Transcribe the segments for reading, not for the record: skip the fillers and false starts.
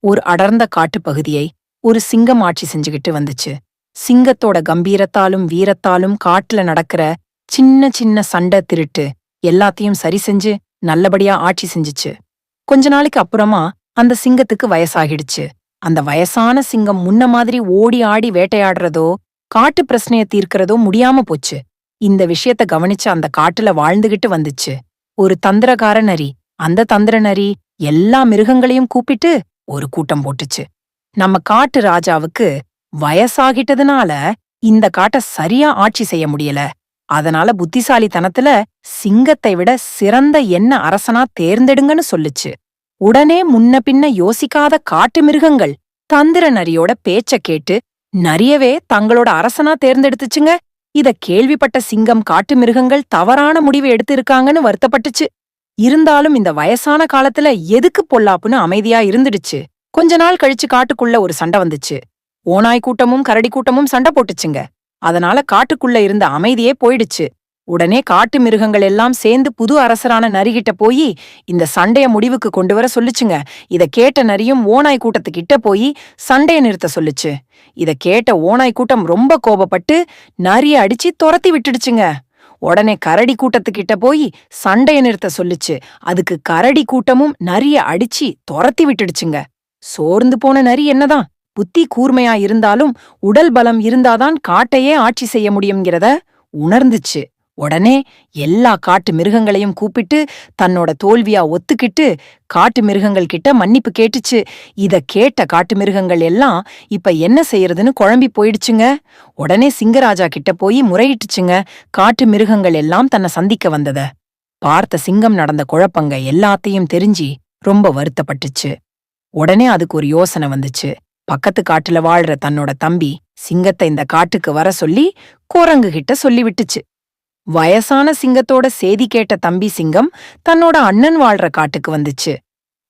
ஒரு அடர்ந்த காட்டுப்பகுதியை ஒரு சிங்கம் ஆட்சி செஞ்சுகிட்டு வந்துச்சு. சிங்கத்தோட கம்பீரத்தாலும் வீரத்தாலும் காட்டுல நடக்கிற சின்ன சின்ன சண்டை திருட்டு எல்லாத்தையும் சரி செஞ்சு நல்லபடியா ஆட்சி செஞ்சுச்சு. கொஞ்ச நாளைக்கு அப்புறமா அந்த சிங்கத்துக்கு வயசாகிடுச்சு. அந்த வயசான சிங்கம் முன்ன மாதிரி ஓடி ஆடி வேட்டையாடுறதோ காட்டு பிரச்சனைய தீர்க்கிறதோ முடியாம போச்சு. இந்த விஷயத்த கவனிச்சு அந்த காட்டுல வாழ்ந்துகிட்டு வந்துச்சு ஒரு தந்திரகார நரி. அந்த தந்திர நரி எல்லா மிருகங்களையும் கூப்பிட்டு ஒரு கூட்டம் போட்டுச்சு. நம்ம காட்டு ராஜாவுக்கு வயசாகிட்டதுனால இந்த காட்ட சரியா ஆட்சி செய்ய முடியல. அதனால புத்திசாலித்தனத்துல சிங்கத்தை விட சிறந்த என்ன அரசனா தேர்ந்தெடுங்கன்னு சொல்லுச்சு. உடனே முன்ன பின்ன யோசிக்காத காட்டு மிருகங்கள் தந்திர நரியோட பேச்ச கேட்டு நரியவே தங்களோட அரசனா தேர்ந்தெடுத்துச்சுங்க. இத கேள்விப்பட்ட சிங்கம் காட்டு மிருகங்கள் தவறான முடிவு எடுத்து இருக்காங்கன்னு வருத்தப்பட்டுச்சு. இருந்தாலும் இந்த வயசான காலத்துல எதுக்கு பொல்லாப்புன்னு அமைதியா இருந்துடுச்சு. கொஞ்ச நாள் கழிச்சு காட்டுக்குள்ள ஒரு சண்டை வந்துச்சு. ஓநாய் கூட்டமும் கரடி கூட்டமும் சண்டை போட்டுச்சுங்க. அதனால காட்டுக்குள்ள இருந்த அமைதியே போயிடுச்சு. உடனே காட்டு மிருகங்கள் எல்லாம் சேர்ந்து புது அரசரான நரிகிட்ட போய் இந்த சண்டைய முடிவுக்கு கொண்டு வர சொல்லுச்சுங்க. இத கேட்ட நரியும் ஓநாய் கூட்டத்துக்கிட்ட போய் சண்டைய நிறுத்த சொல்லுச்சு. இத கேட்ட ஓநாய் கூட்டம் ரொம்ப கோபப்பட்டு நரிய அடிச்சு துரத்தி விட்டுடுச்சுங்க. உடனே கரடி கூட்டத்துக்கிட்ட போய் சண்டைய நிறுத்த சொல்லுச்சு. அதுக்கு கரடி கூட்டமும் நரிய அடிச்சு துரத்தி விட்டுடுச்சுங்க. சோர்ந்து போன நரி என்னதான் புத்தி கூர்மையா இருந்தாலும் உடல் பலம் இருந்தாதான் காட்டையே ஆட்சி செய்ய முடியுங்கிறத உணர்ந்துச்சு. உடனே எல்லா காட்டு மிருகங்களையும் கூப்பிட்டு தன்னோட தோல்வியா ஒத்துக்கிட்டு காட்டு மிருகங்கள் கிட்ட மன்னிப்பு கேட்டுச்சு. இத கேட்ட காட்டு மிருகங்கள் எல்லாம் இப்ப என்ன செய்யறதுன்னு குழம்பி போயிடுச்சுங்க. உடனே சிங்கராஜா கிட்ட போய் முறையிட்டுச்சுங்க. காட்டு மிருகங்கள் எல்லாம் தன்னை சந்திக்க வந்தத பார்த்த சிங்கம் நடந்த குழப்பங்க எல்லாத்தையும் தெரிஞ்சு ரொம்ப வருத்தப்பட்டுச்சு. உடனே அதுக்கு ஒரு யோசனை வந்துச்சு. பக்கத்து காட்டுல வாழ்ற தன்னோட தம்பி சிங்கத்தை இந்த காட்டுக்கு வர சொல்லி குரங்கு கிட்ட சொல்லி விட்டுச்சு. வயசான சிங்கத்தோட சேதி கேட்ட தம்பி சிங்கம் தன்னோட அண்ணன் வாழ்ற காட்டுக்கு வந்துச்சு.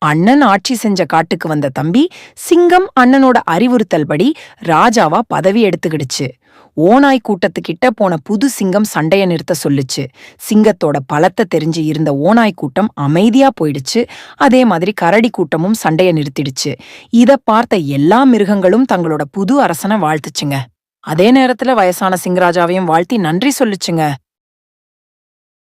அண்ணன் ஆட்சி செஞ்ச காட்டுக்கு வந்த தம்பி சிங்கம் அண்ணனோட அறிவுறுத்தல் படி ராஜாவா பதவி எடுத்துக்கிடுச்சு. ஓநாய் கூட்டத்துக்கிட்ட போன புது சிங்கம் சண்டைய நிறுத்த சொல்லுச்சு. சிங்கத்தோட பலத்தை தெரிஞ்சு இருந்த ஓநாய் கூட்டம் அமைதியா போயிடுச்சு. அதே மாதிரி கரடி கூட்டமும் சண்டைய நிறுத்திடுச்சு. இத பார்த்த எல்லா மிருகங்களும் தங்களோட புது அரசனை வாழ்த்துச்சுங்க. அதே நேரத்துல வயசான சிங்கராஜாவையும் வாழ்த்தி நன்றி சொல்லுச்சுங்க.